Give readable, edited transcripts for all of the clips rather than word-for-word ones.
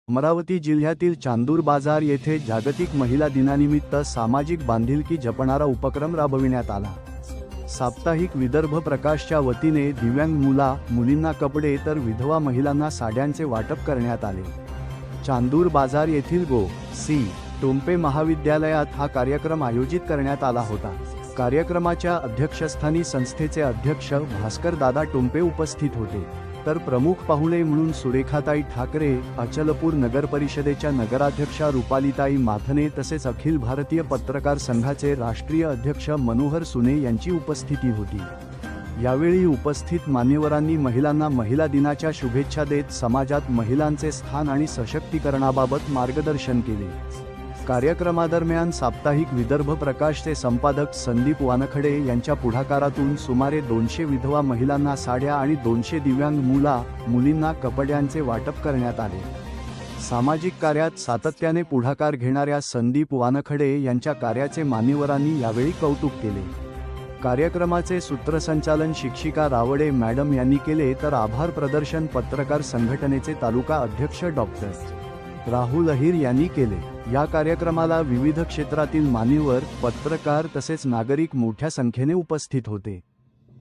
अमरावती जिल्ह्यातील चांदूर बाजार येथे जागतिक महिला दिनानिमित्त सामाजिक बांधिलकी जपणारा उपक्रम राबविण्यात आला। साप्ताहिक विदर्भ प्रकाशच्या वतीने दिव्यांग मुलींना कपडे तर विधवा महिलांना साड्यांचे वाटप करण्यात आले। चांदूर बाजार येथील सी टोम्पे महाविद्यालयात हा कार्यक्रम आयोजित करण्यात आला होता। कार्यक्रमाच्या अध्यक्षस्थानी संस्थेचे अध्यक्ष भास्कर दादा टोम्पे उपस्थित होते, तर प्रमुख पाहुणे म्हणून सुरेखाताई ठाकरे, अचलपूर नगरपरिषदेच्या नगराध्यक्षा रुपालीताई माथने तसेच अखिल भारतीय पत्रकार संघाचे राष्ट्रीय अध्यक्ष मनोहर सुने यांची उपस्थिती होती। यावेळी उपस्थित मान्यवरांनी महिलांना महिला दिनाच्या शुभेच्छा देत समाजात महिलांचे स्थान आणि सशक्तीकरणाबाबत मार्गदर्शन केले। कार्यक्रमादरम्यान साप्ताहिक विदर्भ प्रकाशचे संपादक संदीप वानखडे यांच्या पुढाकारातून सुमारे 200 विधवा महिलांना साड्या आणि 200 दिव्यांग मुलींना कपड्यांचे वाटप करण्यात आले। सामाजिक कार्यात सातत्याने पुढाकार घेणाऱ्या संदीप वानखडे यांच्या कार्याचे मान्यवरांनी यावेळी कौतुक केले। कार्यक्रमाचे सूत्रसंचालन शिक्षिका रावडे मॅडम यांनी केले, तर आभार प्रदर्शन पत्रकार संघटनेचे तालुका अध्यक्ष डॉक्टर राहुल अहिर यांनी केले। या कार्यक्रमाला विविध क्षेत्रातील मान्यवर, पत्रकार तसेच नागरिक मोठ्या संख्येने उपस्थित होते।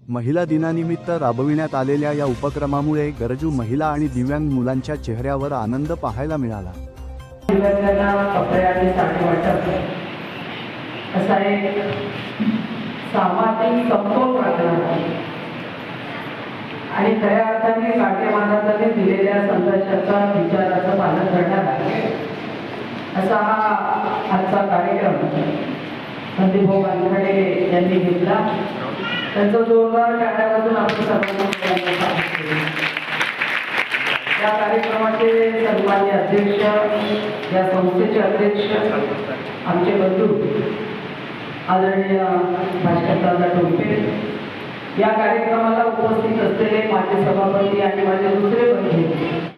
महिला दिनानिमित्त राबविण्यात आलेल्या या उपक्रमामुळे गरजू महिला आणि दिव्यांग मुलांच्या चेहऱ्यावर आनंद पाहायला मिळाला। सामाजिक समतोल राखणारा आणि खऱ्या अर्थाने काटेमानाने दिलेल्या संदेशाचा विचाराचं पालन करणारा असा हा आजचा कार्यक्रम संदीप वानखडे यांनी घेतला। त्यांचा जोरदार टाळ्यावाजून आपण सर्वांना या कार्यक्रमाचे सन्माननीय अध्यक्ष, या संस्थेचे अध्यक्ष, आमचे बंधू आदरणीय भास्करदादा टोम्पे, या कार्यक्रमाला उपस्थित असलेले माझे सभापती आणि माझे दुसरे बंधू